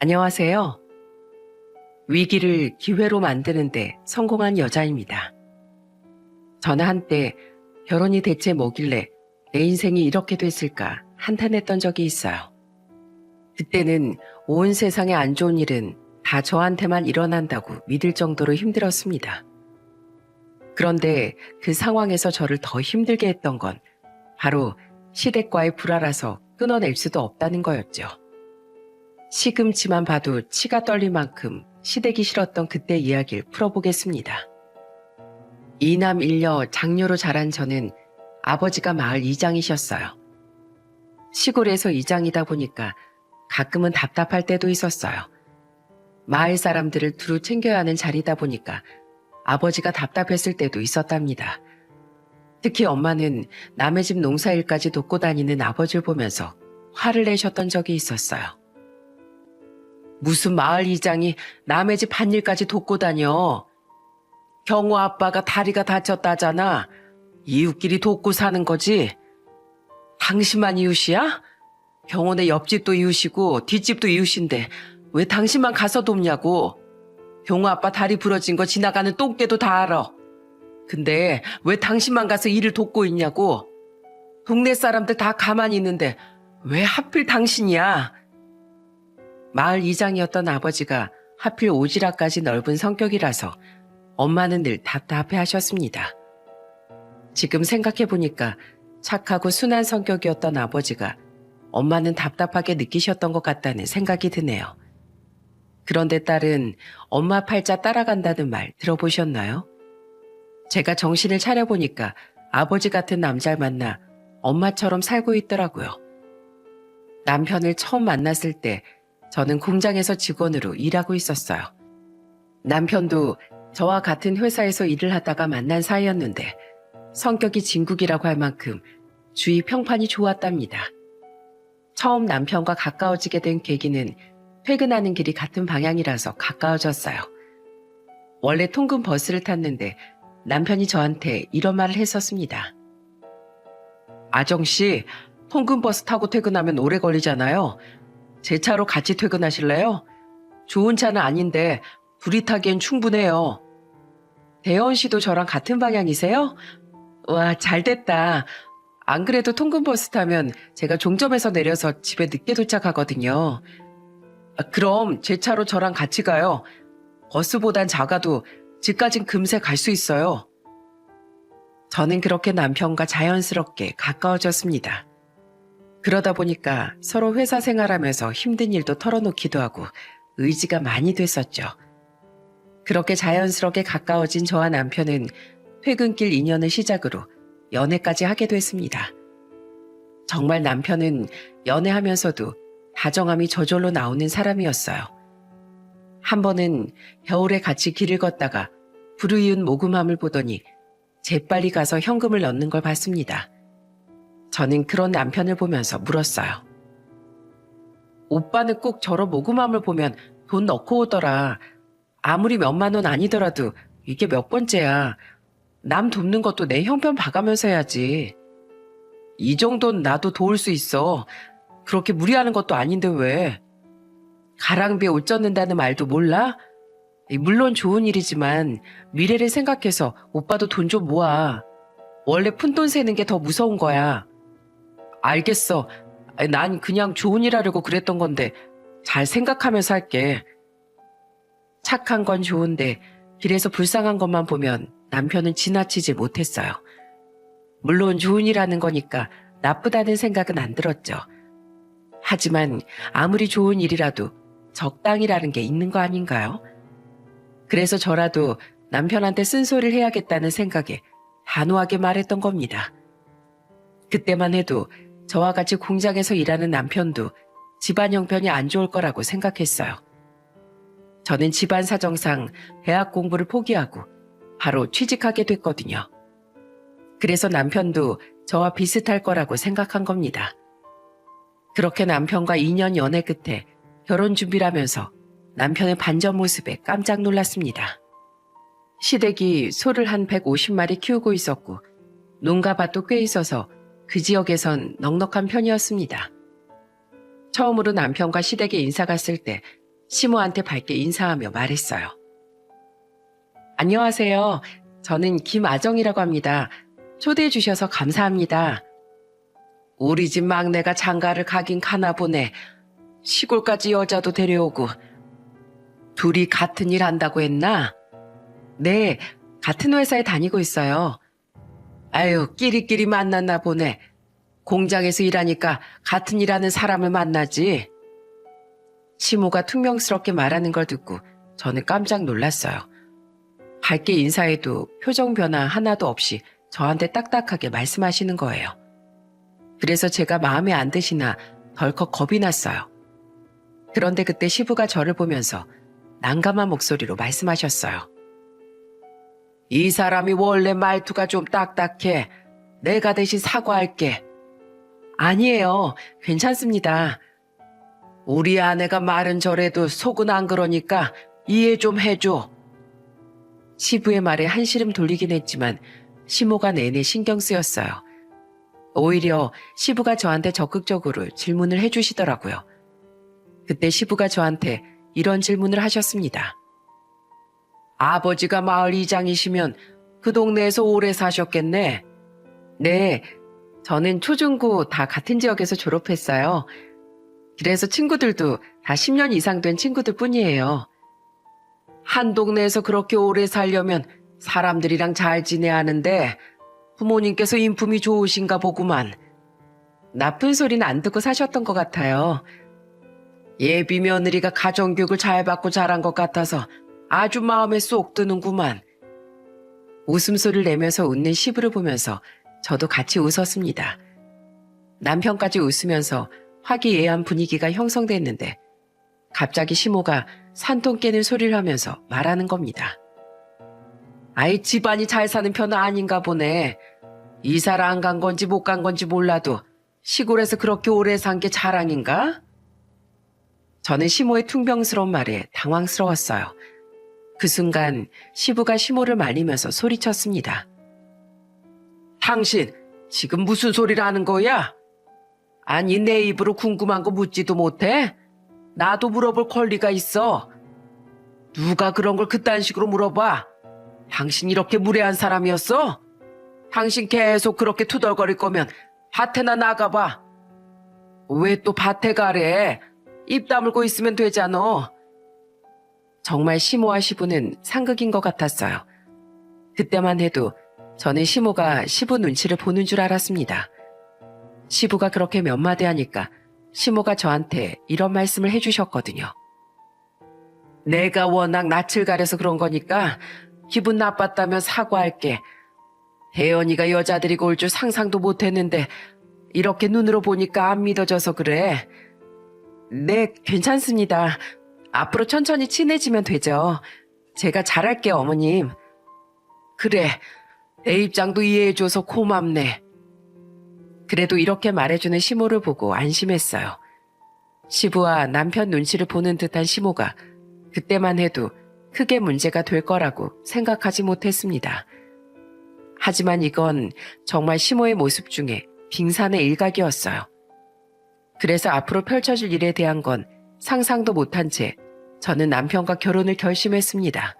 안녕하세요. 위기를 기회로 만드는데 성공한 여자입니다. 저는 한때 결혼이 대체 뭐길래 내 인생이 이렇게 됐을까 한탄했던 적이 있어요. 그때는 온 세상에 안 좋은 일은 다 저한테만 일어난다고 믿을 정도로 힘들었습니다. 그런데 그 상황에서 저를 더 힘들게 했던 건 바로 시댁과의 불화라서 끊어낼 수도 없다는 거였죠. 시금치만 봐도 치가 떨릴 만큼 시댁이 싫었던 그때 이야기를 풀어보겠습니다. 이남 일녀 장녀로 자란 저는 아버지가 마을 이장이셨어요. 시골에서 이장이다 보니까 가끔은 답답할 때도 있었어요. 마을 사람들을 두루 챙겨야 하는 자리다 보니까 아버지가 답답했을 때도 있었답니다. 특히 엄마는 남의 집 농사일까지 돕고 다니는 아버지를 보면서 화를 내셨던 적이 있었어요. 무슨 마을 이장이 남의 집 밭일까지 돕고 다녀. 경호 아빠가 다리가 다쳤다잖아. 이웃끼리 돕고 사는 거지. 당신만 이웃이야? 경호네 옆집도 이웃이고 뒷집도 이웃인데 왜 당신만 가서 돕냐고. 경호 아빠 다리 부러진 거 지나가는 똥개도 다 알아. 근데 왜 당신만 가서 일을 돕고 있냐고. 동네 사람들 다 가만히 있는데 왜 하필 당신이야. 마을 이장이었던 아버지가 하필 오지랖까지 넓은 성격이라서 엄마는 늘 답답해 하셨습니다. 지금 생각해보니까 착하고 순한 성격이었던 아버지가 엄마는 답답하게 느끼셨던 것 같다는 생각이 드네요. 그런데 딸은 엄마 팔자 따라간다는 말 들어보셨나요? 제가 정신을 차려보니까 아버지 같은 남자를 만나 엄마처럼 살고 있더라고요. 남편을 처음 만났을 때 저는 공장에서 직원으로 일하고 있었어요. 남편도 저와 같은 회사에서 일을 하다가 만난 사이였는데 성격이 진국이라고 할 만큼 주위 평판이 좋았답니다. 처음 남편과 가까워지게 된 계기는 퇴근하는 길이 같은 방향이라서 가까워졌어요. 원래 통근 버스를 탔는데 남편이 저한테 이런 말을 했었습니다. 아정씨, 통근 버스 타고 퇴근하면 오래 걸리잖아요. 제 차로 같이 퇴근하실래요? 좋은 차는 아닌데 둘이 타기엔 충분해요. 대원 씨도 저랑 같은 방향이세요? 와, 잘됐다. 안 그래도 통근버스 타면 제가 종점에서 내려서 집에 늦게 도착하거든요. 그럼 제 차로 저랑 같이 가요. 버스보단 작아도 집까진 금세 갈 수 있어요. 저는 그렇게 남편과 자연스럽게 가까워졌습니다. 그러다 보니까 서로 회사 생활하면서 힘든 일도 털어놓기도 하고 의지가 많이 됐었죠. 그렇게 자연스럽게 가까워진 저와 남편은 퇴근길 인연을 시작으로 연애까지 하게 됐습니다. 정말 남편은 연애하면서도 다정함이 저절로 나오는 사람이었어요. 한 번은 겨울에 같이 길을 걷다가 불우이웃 모금함을 보더니 재빨리 가서 현금을 넣는 걸 봤습니다. 저는 그런 남편을 보면서 물었어요. 오빠는 꼭 저런 모금함을 보면 돈 넣고 오더라. 아무리 몇만 원 아니더라도 이게 몇 번째야. 남 돕는 것도 내 형편 봐가면서 해야지. 이 정도는 나도 도울 수 있어. 그렇게 무리하는 것도 아닌데 왜. 가랑비에 옷 젖는다는 말도 몰라? 물론 좋은 일이지만 미래를 생각해서 오빠도 돈 좀 모아. 원래 푼돈 세는 게 더 무서운 거야. 알겠어. 난 그냥 좋은 일 하려고 그랬던 건데 잘 생각하면서 할게. 착한 건 좋은데 길에서 불쌍한 것만 보면 남편은 지나치지 못했어요. 물론 좋은 일 하는 거니까 나쁘다는 생각은 안 들었죠. 하지만 아무리 좋은 일이라도 적당이라는 게 있는 거 아닌가요? 그래서 저라도 남편한테 쓴소리를 해야겠다는 생각에 단호하게 말했던 겁니다. 그때만 해도 저와 같이 공장에서 일하는 남편도 집안 형편이 안 좋을 거라고 생각했어요. 저는 집안 사정상 대학 공부를 포기하고 바로 취직하게 됐거든요. 그래서 남편도 저와 비슷할 거라고 생각한 겁니다. 그렇게 남편과 2년 연애 끝에 결혼 준비를 하면서 남편의 반전 모습에 깜짝 놀랐습니다. 시댁이 소를 한 150마리 키우고 있었고 농가 밭도 꽤 있어서 그 지역에선 넉넉한 편이었습니다. 처음으로 남편과 시댁에 인사 갔을 때 시모한테 밝게 인사하며 말했어요. 안녕하세요. 저는 김아정이라고 합니다. 초대해 주셔서 감사합니다. 우리 집 막내가 장가를 가긴 가나 보네. 시골까지 여자도 데려오고. 둘이 같은 일 한다고 했나? 네, 같은 회사에 다니고 있어요. 아유, 끼리끼리 만났나 보네. 공장에서 일하니까 같은 일하는 사람을 만나지. 시모가 퉁명스럽게 말하는 걸 듣고 저는 깜짝 놀랐어요. 밝게 인사해도 표정 변화 하나도 없이 저한테 딱딱하게 말씀하시는 거예요. 그래서 제가 마음에 안 드시나 덜컥 겁이 났어요. 그런데 그때 시부가 저를 보면서 난감한 목소리로 말씀하셨어요. 이 사람이 원래 말투가 좀 딱딱해. 내가 대신 사과할게. 아니에요. 괜찮습니다. 우리 아내가 말은 저래도 속은 안 그러니까 이해 좀 해줘. 시부의 말에 한시름 돌리긴 했지만 시모가 내내 신경 쓰였어요. 오히려 시부가 저한테 적극적으로 질문을 해주시더라고요. 그때 시부가 저한테 이런 질문을 하셨습니다. 아버지가 마을 이장이시면 그 동네에서 오래 사셨겠네. 네, 저는 초중고 다 같은 지역에서 졸업했어요. 그래서 친구들도 다 10년 이상 된 친구들 뿐이에요. 한 동네에서 그렇게 오래 살려면 사람들이랑 잘 지내야 하는데 부모님께서 인품이 좋으신가 보구만. 나쁜 소리는 안 듣고 사셨던 것 같아요. 예비 며느리가 가정교육을 잘 받고 자란 것 같아서 아주 마음에 쏙 드는구만. 웃음소리를 내면서 웃는 시부를 보면서 저도 같이 웃었습니다. 남편까지 웃으면서 화기애애한 분위기가 형성됐는데 갑자기 시모가 산통 깨는 소리를 하면서 말하는 겁니다. 아이, 집안이 잘 사는 편은 아닌가 보네. 이사를 안 간 건지 못 간 건지 몰라도 시골에서 그렇게 오래 산 게 자랑인가? 저는 시모의 퉁병스러운 말에 당황스러웠어요. 그 순간 시부가 시모를 말리면서 소리쳤습니다. 당신 지금 무슨 소리를 하는 거야? 아니, 내 입으로 궁금한 거 묻지도 못해? 나도 물어볼 권리가 있어. 누가 그런 걸 그딴 식으로 물어봐? 당신 이렇게 무례한 사람이었어? 당신 계속 그렇게 투덜거릴 거면 밭에나 나가봐. 왜 또 밭에 가래? 입 다물고 있으면 되잖아. 정말 시모와 시부는 상극인 것 같았어요. 그때만 해도 저는 시모가 시부 눈치를 보는 줄 알았습니다. 시부가 그렇게 몇 마디 하니까 시모가 저한테 이런 말씀을 해주셨거든요. 내가 워낙 낯을 가려서 그런 거니까 기분 나빴다면 사과할게. 혜연이가 여자들이 올 줄 상상도 못했는데 이렇게 눈으로 보니까 안 믿어져서 그래. 네, 괜찮습니다. 앞으로 천천히 친해지면 되죠. 제가 잘할게요, 어머님. 그래, 내 입장도 이해해줘서 고맙네. 그래도 이렇게 말해주는 시모를 보고 안심했어요. 시부와 남편 눈치를 보는 듯한 시모가 그때만 해도 크게 문제가 될 거라고 생각하지 못했습니다. 하지만 이건 정말 시모의 모습 중에 빙산의 일각이었어요. 그래서 앞으로 펼쳐질 일에 대한 건 상상도 못한 채 저는 남편과 결혼을 결심했습니다.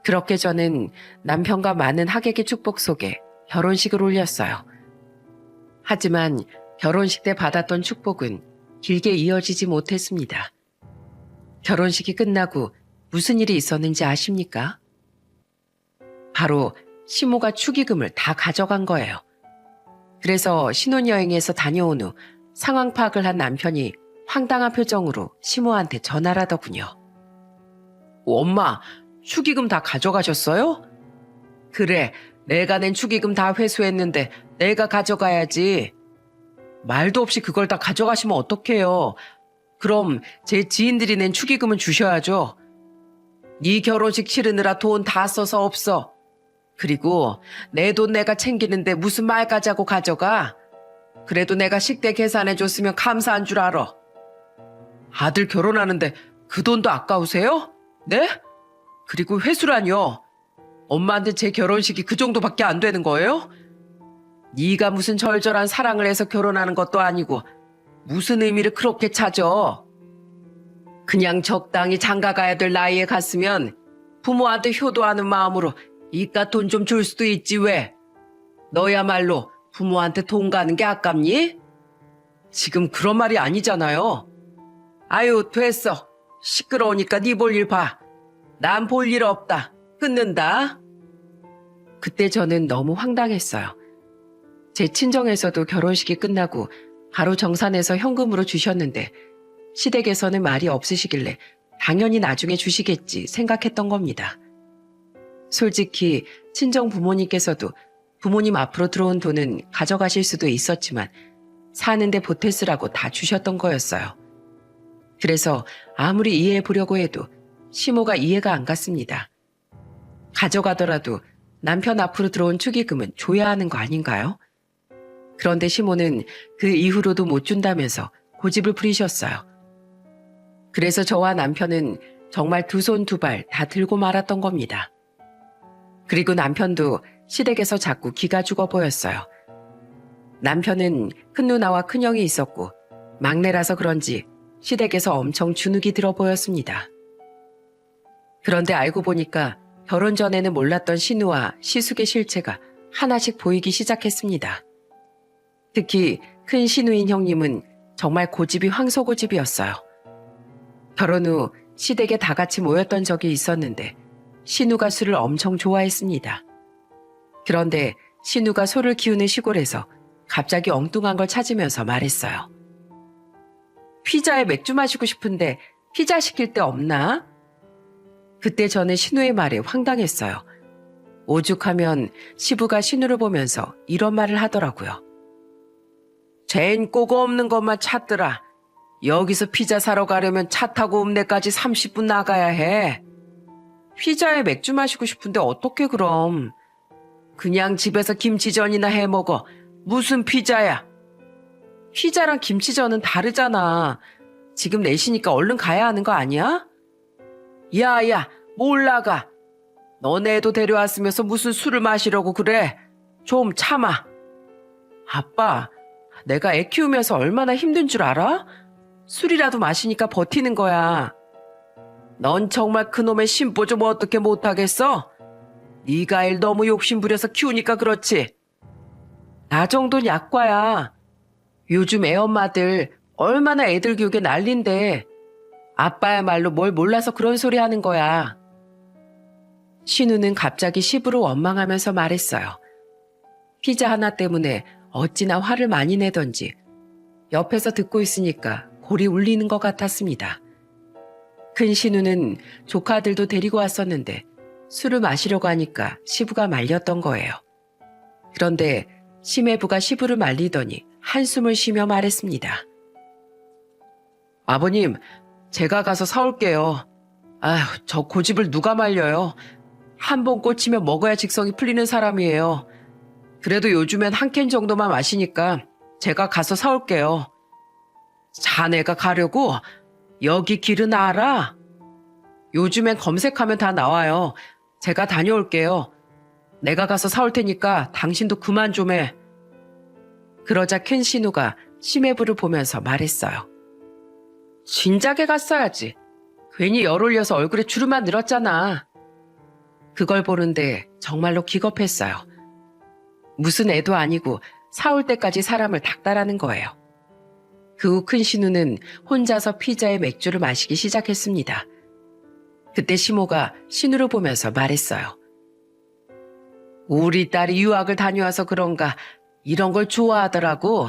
그렇게 저는 남편과 많은 하객의 축복 속에 결혼식을 올렸어요. 하지만 결혼식 때 받았던 축복은 길게 이어지지 못했습니다. 결혼식이 끝나고 무슨 일이 있었는지 아십니까? 바로 시모가 축의금을 다 가져간 거예요. 그래서 신혼여행에서 다녀온 후 상황 파악을 한 남편이 황당한 표정으로 시모한테 전화를 하더군요. 엄마, 축의금 다 가져가셨어요? 그래, 내가 낸 축의금 다 회수했는데 내가 가져가야지. 말도 없이 그걸 다 가져가시면 어떡해요. 그럼 제 지인들이 낸 축의금은 주셔야죠. 네 결혼식 치르느라 돈 다 써서 없어. 그리고 내 돈 내가 챙기는데 무슨 말까지 하고 가져가? 그래도 내가 식대 계산해줬으면 감사한 줄 알아. 아들 결혼하는데 그 돈도 아까우세요? 네? 그리고 회수라뇨. 엄마한테 제 결혼식이 그 정도밖에 안 되는 거예요? 네가 무슨 절절한 사랑을 해서 결혼하는 것도 아니고 무슨 의미를 그렇게 찾아? 그냥 적당히 장가 가야 될 나이에 갔으면 부모한테 효도하는 마음으로 이깟 돈 좀 줄 수도 있지 왜? 너야말로 부모한테 돈 가는 게 아깝니? 지금 그런 말이 아니잖아요. 아유 됐어. 시끄러우니까 네 볼 일 봐. 난 볼 일 없다. 끊는다. 그때 저는 너무 황당했어요. 제 친정에서도 결혼식이 끝나고 바로 정산해서 현금으로 주셨는데 시댁에서는 말이 없으시길래 당연히 나중에 주시겠지 생각했던 겁니다. 솔직히 친정 부모님께서도 부모님 앞으로 들어온 돈은 가져가실 수도 있었지만 사는데 보태 쓰라고 다 주셨던 거였어요. 그래서 아무리 이해해 보려고 해도 시모가 이해가 안 갔습니다. 가져가더라도 남편 앞으로 들어온 축의금은 줘야 하는 거 아닌가요? 그런데 시모는 그 이후로도 못 준다면서 고집을 부리셨어요. 그래서 저와 남편은 정말 두 손 두 발 다 들고 말았던 겁니다. 그리고 남편도 시댁에서 자꾸 기가 죽어 보였어요. 남편은 큰 누나와 큰형이 있었고 막내라서 그런지 시댁에서 엄청 주눅이 들어 보였습니다. 그런데 알고 보니까 결혼 전에는 몰랐던 신우와 시숙의 실체가 하나씩 보이기 시작했습니다. 특히 큰 신우인 형님은 정말 고집이 황소고집이었어요. 결혼 후 시댁에 다 같이 모였던 적이 있었는데 신우가 술을 엄청 좋아했습니다. 그런데 신우가 소를 키우는 시골에서 갑자기 엉뚱한 걸 찾으면서 말했어요. 피자에 맥주 마시고 싶은데 피자 시킬 데 없나? 그때 저는 신우의 말에 황당했어요. 오죽하면 시부가 신우를 보면서 이런 말을 하더라고요. 쟨 꼬고 없는 것만 찾더라. 여기서 피자 사러 가려면 차 타고 읍내까지 30분 나가야 해. 피자에 맥주 마시고 싶은데 어떻게 그럼. 그냥 집에서 김치전이나 해 먹어. 무슨 피자야. 피자랑 김치전은 다르잖아. 지금 내시니까 얼른 가야 하는 거 아니야? 야야, 몰라가. 너네도 데려왔으면서 무슨 술을 마시려고 그래. 좀 참아. 아빠, 내가 애 키우면서 얼마나 힘든 줄 알아? 술이라도 마시니까 버티는 거야. 넌 정말 그놈의 심보 좀 어떻게 못하겠어? 네가 애 너무 욕심부려서 키우니까 그렇지. 나 정도는 약과야. 요즘 애엄마들 얼마나 애들 교육에 난린데 아빠야말로 뭘 몰라서 그런 소리 하는 거야. 신우는 갑자기 시부를 원망하면서 말했어요. 피자 하나 때문에 어찌나 화를 많이 내던지 옆에서 듣고 있으니까 골이 울리는 것 같았습니다. 큰 신우는 조카들도 데리고 왔었는데 술을 마시려고 하니까 시부가 말렸던 거예요. 그런데 시매부가 시부를 말리더니 한숨을 쉬며 말했습니다. 아버님, 제가 가서 사올게요. 아휴, 저 고집을 누가 말려요. 한 번 꽂히면 먹어야 직성이 풀리는 사람이에요. 그래도 요즘엔 한 캔 정도만 마시니까 제가 가서 사올게요. 자네가 가려고? 여기 길은 알아? 요즘엔 검색하면 다 나와요. 제가 다녀올게요. 내가 가서 사올 테니까 당신도 그만 좀 해. 그러자 큰 신우가 시매부를 보면서 말했어요. 진작에 갔어야지. 괜히 열 올려서 얼굴에 주름만 늘었잖아. 그걸 보는데 정말로 기겁했어요. 무슨 애도 아니고 사올 때까지 사람을 닥달하는 거예요. 그 후 큰 신우는 혼자서 피자에 맥주를 마시기 시작했습니다. 그때 시모가 신우를 보면서 말했어요. 우리 딸이 유학을 다녀와서 그런가 이런 걸 좋아하더라고.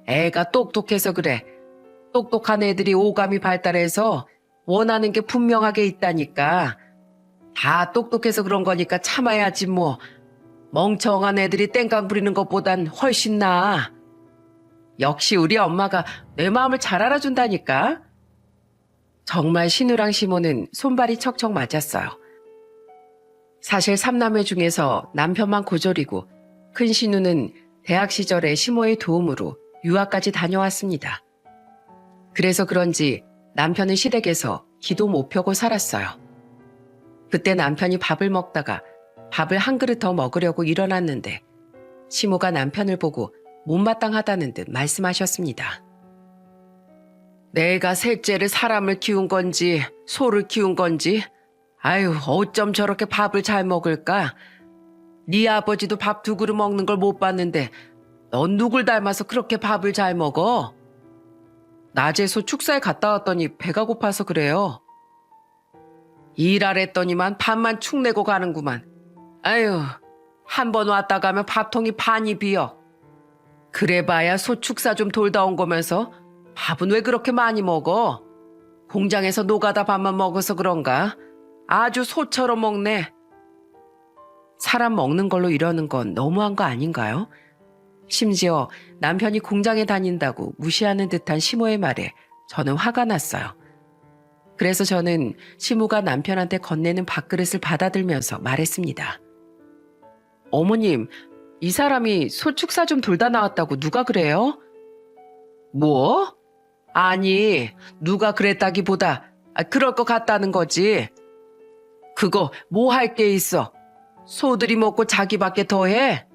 애가 똑똑해서 그래. 똑똑한 애들이 오감이 발달해서 원하는 게 분명하게 있다니까. 다 똑똑해서 그런 거니까 참아야지 뭐. 멍청한 애들이 땡깡 부리는 것보단 훨씬 나아. 역시 우리 엄마가 내 마음을 잘 알아준다니까. 정말 신우랑 시모는 손발이 척척 맞았어요. 사실 삼남매 중에서 남편만 고졸이고 큰 신우는 대학 시절에 시모의 도움으로 유학까지 다녀왔습니다. 그래서 그런지 남편은 시댁에서 기도 못 펴고 살았어요. 그때 남편이 밥을 먹다가 밥을 한 그릇 더 먹으려고 일어났는데 시모가 남편을 보고 못마땅하다는 듯 말씀하셨습니다. 내가 셋째를 사람을 키운 건지 소를 키운 건지 아유 어쩜 저렇게 밥을 잘 먹을까? 네 아버지도 밥 두 그릇 먹는 걸 못 봤는데 넌 누굴 닮아서 그렇게 밥을 잘 먹어? 낮에 소 축사에 갔다 왔더니 배가 고파서 그래요. 일하랬더니만 밥만 축 내고 가는구만. 아유, 한 번 왔다 가면 밥통이 반이 비어. 그래봐야 소 축사 좀 돌다 온 거면서 밥은 왜 그렇게 많이 먹어? 공장에서 노가다 밥만 먹어서 그런가? 아주 소처럼 먹네. 사람 먹는 걸로 이러는 건 너무한 거 아닌가요? 심지어 남편이 공장에 다닌다고 무시하는 듯한 시모의 말에 저는 화가 났어요. 그래서 저는 시모가 남편한테 건네는 밥그릇을 받아들면서 말했습니다. 어머님, 이 사람이 소 축사 좀 돌다 나왔다고 누가 그래요? 뭐? 아니, 누가 그랬다기보다 그럴 것 같다는 거지. 그거 뭐 할 게 있어? 소들이 먹고 자기밖에 더 해?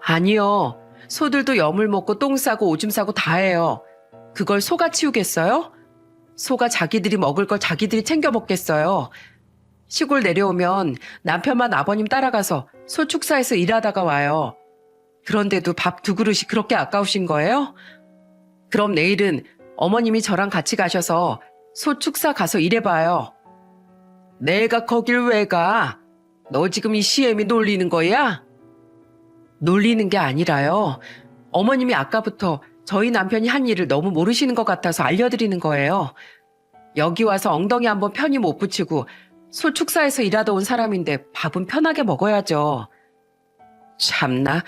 아니요. 소들도 염을 먹고 똥 싸고 오줌 싸고 다 해요. 그걸 소가 치우겠어요? 소가 자기들이 먹을 걸 자기들이 챙겨 먹겠어요. 시골 내려오면 남편만 아버님 따라가서 소 축사에서 일하다가 와요. 그런데도 밥 두 그릇이 그렇게 아까우신 거예요? 그럼 내일은 어머님이 저랑 같이 가셔서 소 축사 가서 일해봐요. 내가 거길 왜 가? 너 지금 이 시애미 놀리는 거야? 놀리는 게 아니라요. 어머님이 아까부터 저희 남편이 한 일을 너무 모르시는 것 같아서 알려드리는 거예요. 여기 와서 엉덩이 한번 편히 못 붙이고 소 축사에서 일하다 온 사람인데 밥은 편하게 먹어야죠. 참나.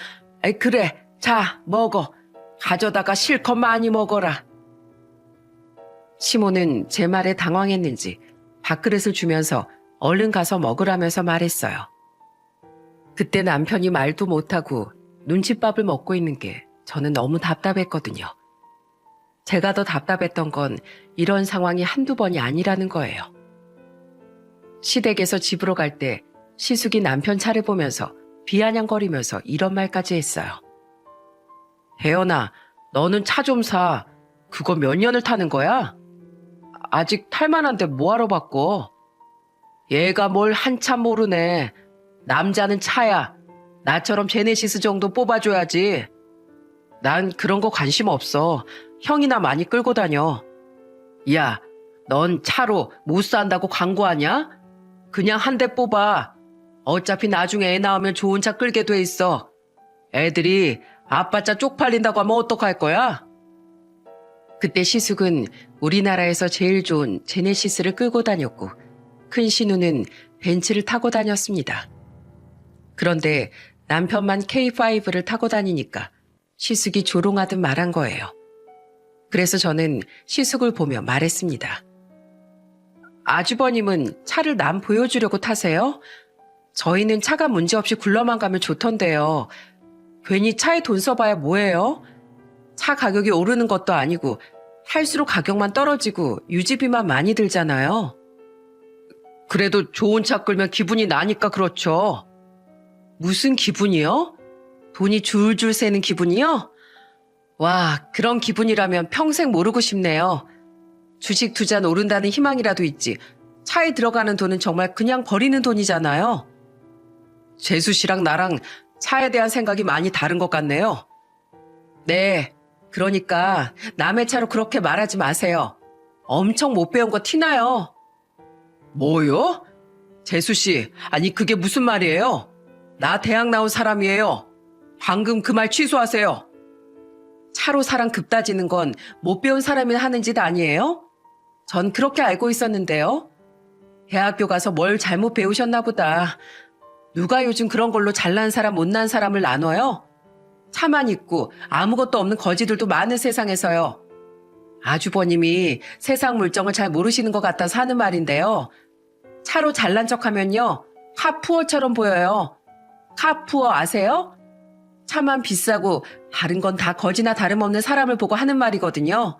그래, 자, 먹어. 가져다가 실컷 많이 먹어라. 시모는 제 말에 당황했는지 밥그릇을 주면서 얼른 가서 먹으라면서 말했어요. 그때 남편이 말도 못하고 눈칫밥을 먹고 있는 게 저는 너무 답답했거든요. 제가 더 답답했던 건 이런 상황이 한두 번이 아니라는 거예요. 시댁에서 집으로 갈 때 시숙이 남편 차를 보면서 비아냥거리면서 이런 말까지 했어요. 혜연아, 너는 차 좀 사. 그거 몇 년을 타는 거야? 아직 탈만한데 뭐하러 바꿔? 얘가 뭘 한참 모르네. 남자는 차야. 나처럼 제네시스 정도 뽑아줘야지. 난 그런 거 관심 없어. 형이나 많이 끌고 다녀. 야, 넌 차로 못 산다고 광고하냐? 그냥 한 대 뽑아. 어차피 나중에 애 낳으면 좋은 차 끌게 돼 있어. 애들이 아빠 차 쪽팔린다고 하면 어떡할 거야? 그때 시숙은 우리나라에서 제일 좋은 제네시스를 끌고 다녔고 큰 신우는 벤츠를 타고 다녔습니다. 그런데 남편만 K5를 타고 다니니까 시숙이 조롱하듯 말한 거예요. 그래서 저는 시숙을 보며 말했습니다. 아주버님은 차를 남 보여주려고 타세요? 저희는 차가 문제없이 굴러만 가면 좋던데요. 괜히 차에 돈 써봐야 뭐예요? 차 가격이 오르는 것도 아니고 할수록 가격만 떨어지고 유지비만 많이 들잖아요. 그래도 좋은 차 끌면 기분이 나니까 그렇죠. 무슨 기분이요? 돈이 줄줄 새는 기분이요? 와, 그런 기분이라면 평생 모르고 싶네요. 주식 투자는 오른다는 희망이라도 있지. 차에 들어가는 돈은 정말 그냥 버리는 돈이잖아요. 재수 씨랑 나랑 차에 대한 생각이 많이 다른 것 같네요. 네, 그러니까 남의 차로 그렇게 말하지 마세요. 엄청 못 배운 거 티나요. 뭐요? 재수 씨, 아니 그게 무슨 말이에요? 나 대학 나온 사람이에요. 방금 그 말 취소하세요. 차로 사람 급 따지는 건 못 배운 사람이 하는 짓 아니에요? 전 그렇게 알고 있었는데요. 대학교 가서 뭘 잘못 배우셨나 보다. 누가 요즘 그런 걸로 잘난 사람 못난 사람을 나눠요? 차만 있고 아무것도 없는 거지들도 많은 세상에서요. 아주버님이 세상 물정을 잘 모르시는 것 같아서 하는 말인데요. 차로 잘난 척하면요. 카푸어처럼 보여요. 카푸어 아세요? 차만 비싸고 다른 건 다 거지나 다름없는 사람을 보고 하는 말이거든요.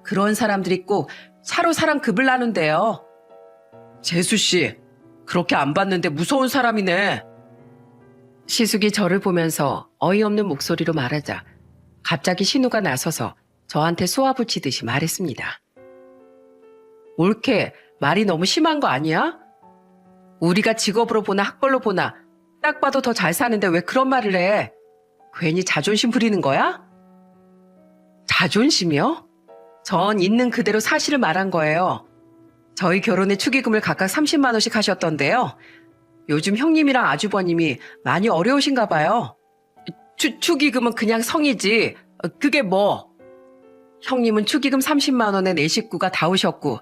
그런 사람들이 꼭 차로 사람 급을 나눈대요. 재수씨, 그렇게 안 봤는데 무서운 사람이네. 시숙이 저를 보면서 어이없는 목소리로 말하자 갑자기 신우가 나서서 저한테 쏘아붙이듯이 말했습니다. 옳게 말이 너무 심한 거 아니야? 우리가 직업으로 보나 학벌로 보나 딱 봐도 더 잘 사는데 왜 그런 말을 해? 괜히 자존심 부리는 거야? 자존심이요? 전 있는 그대로 사실을 말한 거예요. 저희 결혼에 축의금을 각각 30만 원씩 하셨던데요. 요즘 형님이랑 아주버님이 많이 어려우신가 봐요. 축의금은 그냥 성이지. 그게 뭐? 형님은 축의금 30만 원에 네 식구가 다 오셨고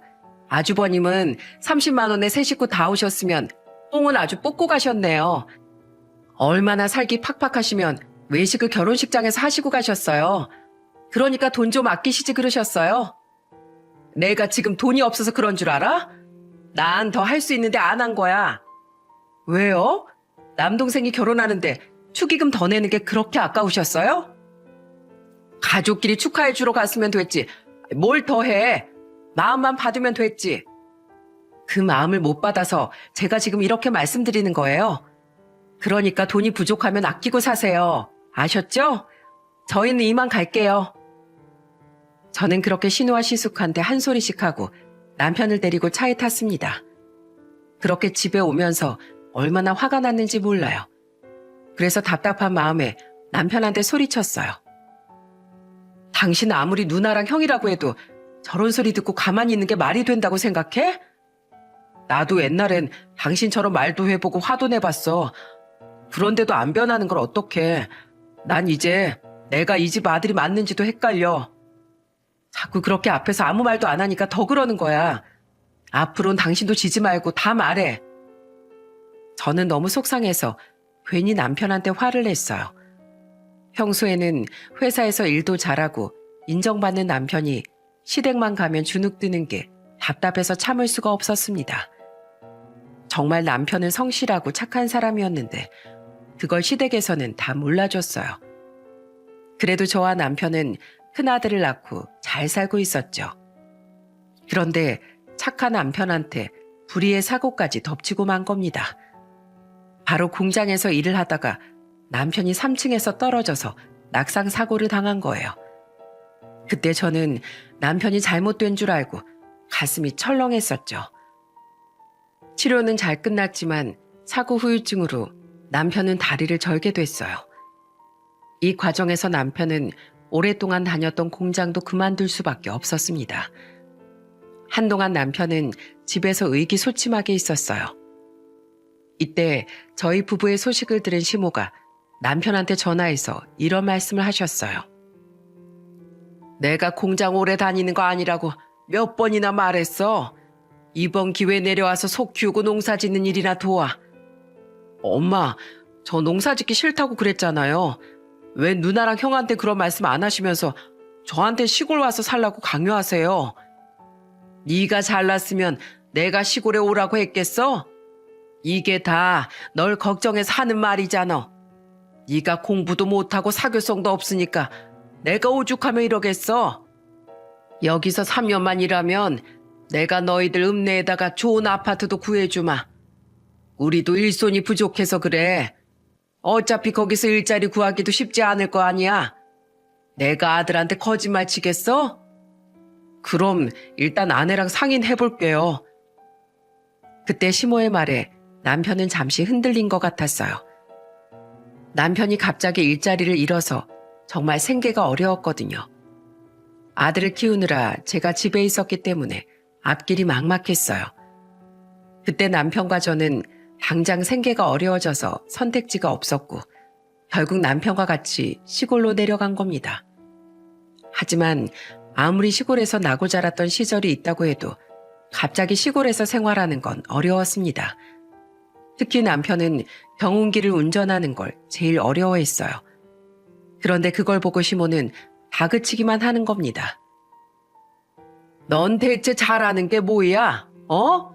아주버님은 30만 원에 세 식구 다 오셨으면 뽕은 아주 뽑고 가셨네요. 얼마나 살기 팍팍하시면 외식을 결혼식장에서 하시고 가셨어요. 그러니까 돈 좀 아끼시지 그러셨어요. 내가 지금 돈이 없어서 그런 줄 알아? 난 더 할 수 있는데 안 한 거야. 왜요? 남동생이 결혼하는데 축의금 더 내는 게 그렇게 아까우셨어요? 가족끼리 축하해 주러 갔으면 됐지. 뭘 더 해? 마음만 받으면 됐지. 그 마음을 못 받아서 제가 지금 이렇게 말씀드리는 거예요. 그러니까 돈이 부족하면 아끼고 사세요. 아셨죠? 저희는 이만 갈게요. 저는 그렇게 신우와 시숙한테 한 소리씩 하고 남편을 데리고 차에 탔습니다. 그렇게 집에 오면서 얼마나 화가 났는지 몰라요. 그래서 답답한 마음에 남편한테 소리쳤어요. 당신 아무리 누나랑 형이라고 해도 저런 소리 듣고 가만히 있는 게 말이 된다고 생각해? 나도 옛날엔 당신처럼 말도 해보고 화도 내봤어. 그런데도 안 변하는 걸 어떡해. 난 이제 내가 이 집 아들이 맞는지도 헷갈려. 자꾸 그렇게 앞에서 아무 말도 안 하니까 더 그러는 거야. 앞으로는 당신도 지지 말고 다 말해. 저는 너무 속상해서 괜히 남편한테 화를 냈어요. 평소에는 회사에서 일도 잘하고 인정받는 남편이 시댁만 가면 주눅드는 게 답답해서 참을 수가 없었습니다. 정말 남편은 성실하고 착한 사람이었는데 그걸 시댁에서는 다 몰라줬어요. 그래도 저와 남편은 큰아들을 낳고 잘 살고 있었죠. 그런데 착한 남편한테 불의의 사고까지 덮치고 만 겁니다. 바로 공장에서 일을 하다가 남편이 3층에서 떨어져서 낙상 사고를 당한 거예요. 그때 저는 남편이 잘못된 줄 알고 가슴이 철렁했었죠. 치료는 잘 끝났지만 사고 후유증으로 남편은 다리를 절게 됐어요. 이 과정에서 남편은 오랫동안 다녔던 공장도 그만둘 수밖에 없었습니다. 한동안 남편은 집에서 의기소침하게 있었어요. 이때 저희 부부의 소식을 들은 시모가 남편한테 전화해서 이런 말씀을 하셨어요. 내가 공장 오래 다니는 거 아니라고 몇 번이나 말했어. 이번 기회에 내려와서 속 키우고 농사 짓는 일이나 도와. 엄마, 저 농사 짓기 싫다고 그랬잖아요. 왜 누나랑 형한테 그런 말씀 안 하시면서 저한테 시골 와서 살라고 강요하세요? 네가 잘났으면 내가 시골에 오라고 했겠어? 이게 다 널 걱정해서 하는 말이잖아. 네가 공부도 못하고 사교성도 없으니까 내가 오죽하며 이러겠어. 여기서 3년만 일하면 내가 너희들 읍내에다가 좋은 아파트도 구해주마. 우리도 일손이 부족해서 그래. 어차피 거기서 일자리 구하기도 쉽지 않을 거 아니야. 내가 아들한테 거짓말 치겠어? 그럼 일단 아내랑 상의해볼게요. 그때 시모의 말에 남편은 잠시 흔들린 것 같았어요. 남편이 갑자기 일자리를 잃어서 정말 생계가 어려웠거든요. 아들을 키우느라 제가 집에 있었기 때문에 앞길이 막막했어요. 그때 남편과 저는 당장 생계가 어려워져서 선택지가 없었고 결국 남편과 같이 시골로 내려간 겁니다. 하지만 아무리 시골에서 나고 자랐던 시절이 있다고 해도 갑자기 시골에서 생활하는 건 어려웠습니다. 특히 남편은 경운기를 운전하는 걸 제일 어려워했어요. 그런데 그걸 보고 시모는 다그치기만 하는 겁니다. 넌 대체 잘하는 게 뭐야? 어?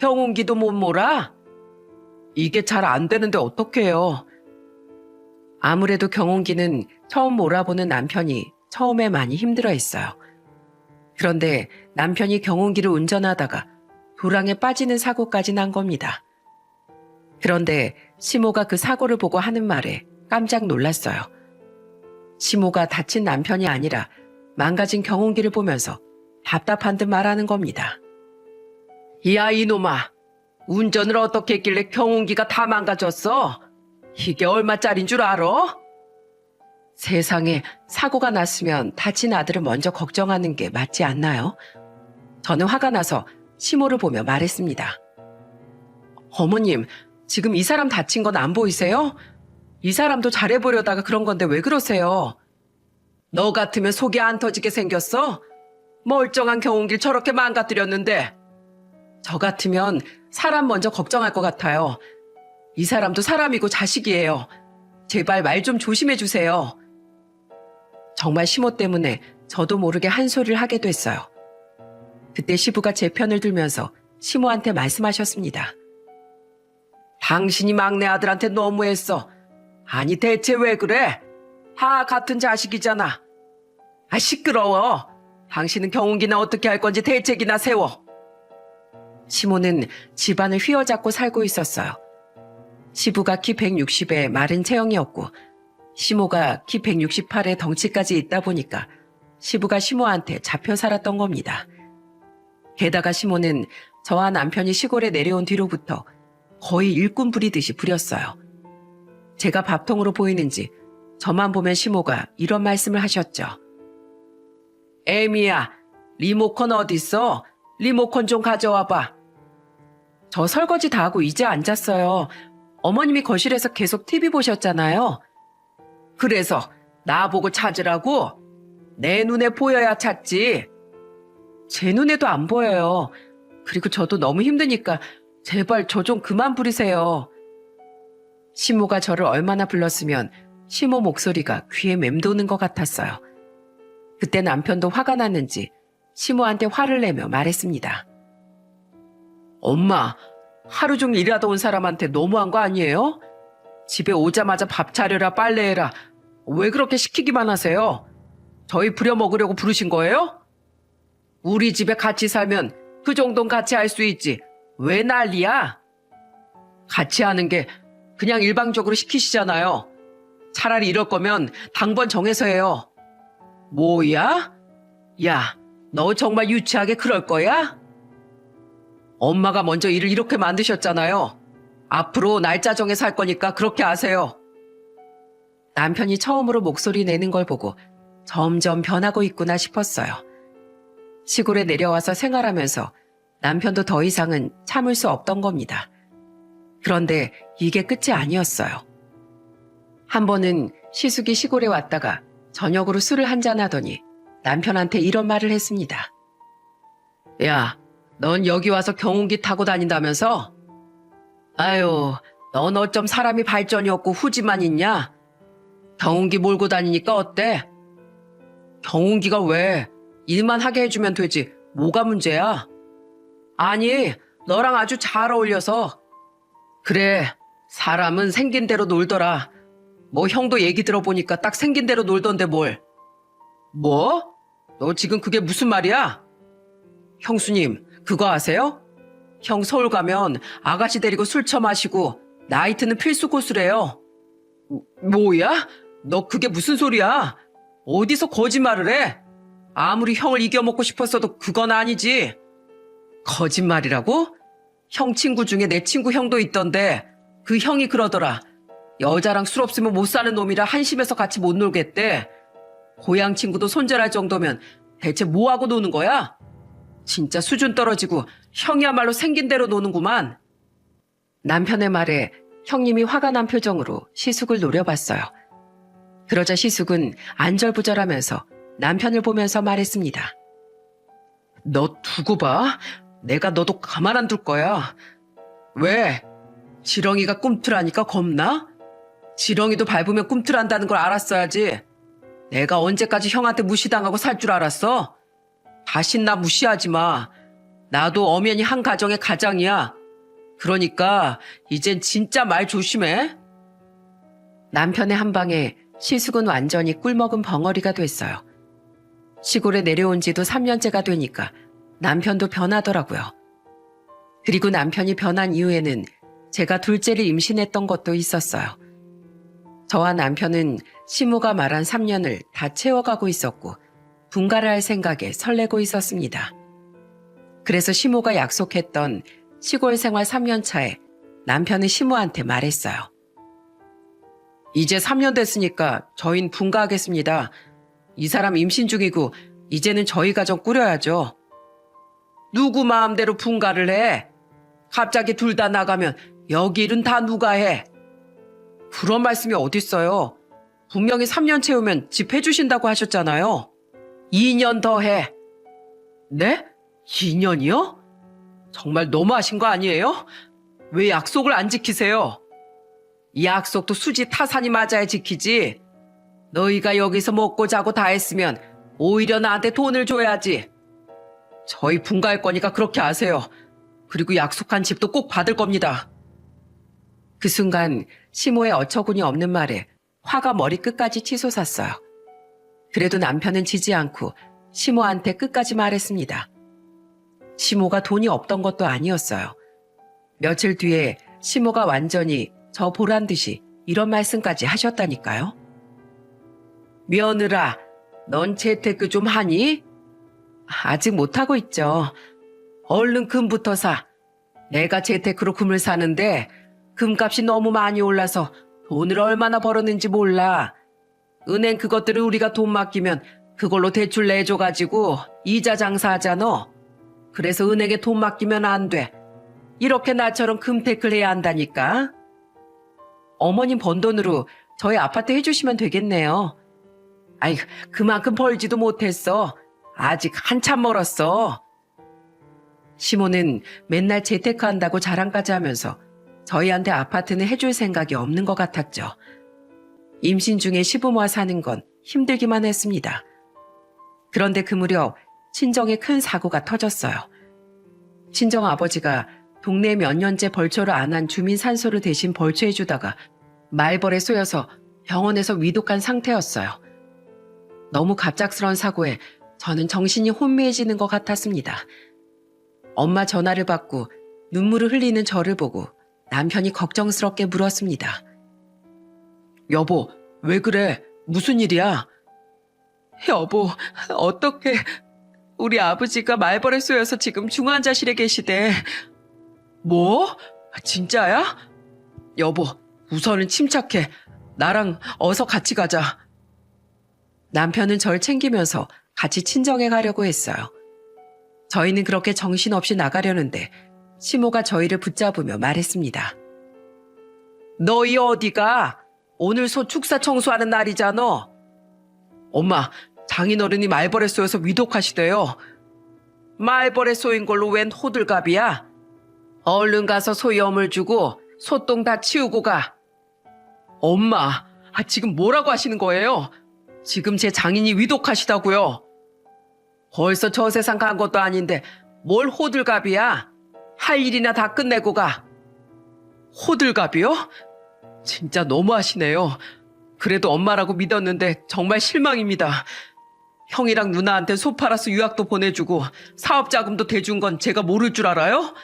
경운기도 못 몰아? 이게 잘 안 되는데 어떡해요? 아무래도 경운기는 처음 몰아보는 남편이 처음에 많이 힘들어했어요. 그런데 남편이 경운기를 운전하다가 도랑에 빠지는 사고까지 난 겁니다. 그런데 시모가 그 사고를 보고 하는 말에 깜짝 놀랐어요. 시모가 다친 남편이 아니라 망가진 경운기를 보면서 답답한 듯 말하는 겁니다. 야, 이놈아. 운전을 어떻게 했길래 경운기가 다 망가졌어? 이게 얼마짜린 줄 알아? 세상에, 사고가 났으면 다친 아들을 먼저 걱정하는 게 맞지 않나요? 저는 화가 나서 시모를 보며 말했습니다. 어머님, 지금 이 사람 다친 건 안 보이세요? 이 사람도 잘해보려다가 그런 건데 왜 그러세요? 너 같으면 속이 안 터지게 생겼어? 멀쩡한 경운기를 저렇게 망가뜨렸는데. 저 같으면 사람 먼저 걱정할 것 같아요. 이 사람도 사람이고 자식이에요. 제발 말 좀 조심해 주세요. 정말 시모 때문에 저도 모르게 한 소리를 하게 됐어요. 그때 시부가 제 편을 들면서 시모한테 말씀하셨습니다. 당신이 막내 아들한테 너무했어. 아니 대체 왜 그래? 다 같은 자식이잖아. 아, 시끄러워. 당신은 경운기나 어떻게 할 건지 대책이나 세워. 시모는 집안을 휘어잡고 살고 있었어요. 시부가 키 160에 마른 체형이었고 시모가 키 168에 덩치까지 있다 보니까 시부가 시모한테 잡혀 살았던 겁니다. 게다가 시모는 저와 남편이 시골에 내려온 뒤로부터 거의 일꾼 부리듯이 부렸어요. 제가 밥통으로 보이는지 저만 보면 시모가 이런 말씀을 하셨죠. 애미야, 리모컨 어딨어? 리모컨 좀 가져와봐. 저 설거지 다 하고 이제 앉았어요. 어머님이 거실에서 계속 TV 보셨잖아요. 그래서 나보고 찾으라고? 내 눈에 보여야 찾지. 제 눈에도 안 보여요. 그리고 저도 너무 힘드니까 제발 저 좀 그만 부리세요. 시모가 저를 얼마나 불렀으면 시모 목소리가 귀에 맴도는 것 같았어요. 그때 남편도 화가 났는지 시모한테 화를 내며 말했습니다. 엄마, 하루 종일 일하다 온 사람한테 너무한 거 아니에요? 집에 오자마자 밥 차려라, 빨래해라. 왜 그렇게 시키기만 하세요? 저희 부려먹으려고 부르신 거예요? 우리 집에 같이 살면 그 정도는 같이 할 수 있지. 왜 난리야? 같이 하는 게 그냥 일방적으로 시키시잖아요. 차라리 이럴 거면 당번 정해서 해요. 뭐야? 야, 너 정말 유치하게 그럴 거야? 엄마가 먼저 일을 이렇게 만드셨잖아요. 앞으로 날짜 정해서 할 거니까 그렇게 하세요. 남편이 처음으로 목소리 내는 걸 보고 점점 변하고 있구나 싶었어요. 시골에 내려와서 생활하면서 남편도 더 이상은 참을 수 없던 겁니다. 그런데 이게 끝이 아니었어요. 한 번은 시숙이 시골에 왔다가 저녁으로 술을 한잔 하더니 남편한테 이런 말을 했습니다. 야, 넌 여기 와서 경운기 타고 다닌다면서? 아유, 넌 어쩜 사람이 발전이 없고 후지만 있냐? 경운기 몰고 다니니까 어때? 경운기가 왜? 일만 하게 해주면 되지. 뭐가 문제야? 아니, 너랑 아주 잘 어울려서. 그래, 사람은 생긴 대로 놀더라. 뭐 형도 얘기 들어보니까 딱 생긴 대로 놀던데 뭘. 뭐? 너 지금 그게 무슨 말이야? 형수님, 그거 아세요? 형 서울 가면 아가씨 데리고 술 처마시고 나이트는 필수 코스래요. 뭐야? 너 그게 무슨 소리야? 어디서 거짓말을 해? 아무리 형을 이겨먹고 싶었어도 그건 아니지. 거짓말이라고? 형 친구 중에 내 친구 형도 있던데 그 형이 그러더라. 여자랑 술 없으면 못 사는 놈이라 한심해서 같이 못 놀겠대. 고향 친구도 손절할 정도면 대체 뭐하고 노는 거야? 진짜 수준 떨어지고 형이야말로 생긴 대로 노는구만. 남편의 말에 형님이 화가 난 표정으로 시숙을 노려봤어요. 그러자 시숙은 안절부절하면서 남편을 보면서 말했습니다. 너 두고 봐. 내가 너도 가만 안 둘 거야. 왜? 지렁이가 꿈틀하니까 겁나? 지렁이도 밟으면 꿈틀한다는 걸 알았어야지. 내가 언제까지 형한테 무시당하고 살 줄 알았어? 다신 나 무시하지 마. 나도 엄연히 한 가정의 가장이야. 그러니까 이젠 진짜 말 조심해. 남편의 한 방에 시숙은 완전히 꿀먹은 벙어리가 됐어요. 시골에 내려온 지도 3년째가 되니까 남편도 변하더라고요. 그리고 남편이 변한 이후에는 제가 둘째를 임신했던 것도 있었어요. 저와 남편은 시모가 말한 3년을 다 채워가고 있었고 분가를 할 생각에 설레고 있었습니다. 그래서 시모가 약속했던 시골 생활 3년 차에 남편은 시모한테 말했어요. 이제 3년 됐으니까 저흰 분가하겠습니다. 이 사람 임신 중이고 이제는 저희 가정 꾸려야죠. 누구 마음대로 분가를 해? 갑자기 둘 다 나가면 여기 일은 다 누가 해? 그런 말씀이 어딨어요. 분명히 3년 채우면 집 해주신다고 하셨잖아요. 2년 더 해. 네? 2년이요? 정말 너무하신 거 아니에요? 왜 약속을 안 지키세요? 이 약속도 수지 타산이 맞아야 지키지. 너희가 여기서 먹고 자고 다 했으면 오히려 나한테 돈을 줘야지. 저희 분가할 거니까 그렇게 하세요. 그리고 약속한 집도 꼭 받을 겁니다. 그 순간 시모의 어처구니 없는 말에 화가 머리끝까지 치솟았어요. 그래도 남편은 지지 않고 시모한테 끝까지 말했습니다. 시모가 돈이 없던 것도 아니었어요. 며칠 뒤에 시모가 완전히 저 보란 듯이 이런 말씀까지 하셨다니까요. 며느라, 넌 재테크 좀 하니? 아직 못하고 있죠. 얼른 금부터 사. 내가 재테크로 금을 사는데 금값이 너무 많이 올라서 돈을 얼마나 벌었는지 몰라. 은행 그것들을 우리가 돈 맡기면 그걸로 대출 내줘가지고 이자 장사하잖아. 그래서 은행에 돈 맡기면 안 돼. 이렇게 나처럼 금테크를 해야 한다니까. 어머님 번 돈으로 저희 아파트 해주시면 되겠네요. 아이, 그만큼 벌지도 못했어. 아직 한참 멀었어. 시모는 맨날 재테크한다고 자랑까지 하면서 저희한테 아파트는 해줄 생각이 없는 것 같았죠. 임신 중에 시부모와 사는 건 힘들기만 했습니다. 그런데 그 무렵 친정에 큰 사고가 터졌어요. 친정 아버지가 동네에 몇 년째 벌초를 안 한 주민 산소를 대신 벌초해주다가 말벌에 쏘여서 병원에서 위독한 상태였어요. 너무 갑작스러운 사고에 저는 정신이 혼미해지는 것 같았습니다. 엄마 전화를 받고 눈물을 흘리는 저를 보고 남편이 걱정스럽게 물었습니다. 여보, 왜 그래? 무슨 일이야? 여보, 어떡해. 우리 아버지가 말벌에 쏘여서 지금 중환자실에 계시대. 뭐? 진짜야? 여보, 우선은 침착해. 나랑 어서 같이 가자. 남편은 절 챙기면서 같이 친정에 가려고 했어요. 저희는 그렇게 정신없이 나가려는데 시모가 저희를 붙잡으며 말했습니다. 너희 어디가? 오늘 소 축사 청소하는 날이잖아. 엄마, 장인어른이 말벌에 쏘여서 위독하시대요. 말벌에 쏘인 걸로 웬 호들갑이야? 얼른 가서 소 염을 주고 소똥 다 치우고 가. 엄마, 지금 뭐라고 하시는 거예요? 지금 제 장인이 위독하시다고요. 벌써 저 세상 간 것도 아닌데 뭘 호들갑이야? 할 일이나 다 끝내고 가. 호들갑이요? 진짜 너무하시네요. 그래도 엄마라고 믿었는데 정말 실망입니다. 형이랑 누나한테 소 팔아서 유학도 보내주고 사업자금도 대준 건 제가 모를 줄 알아요?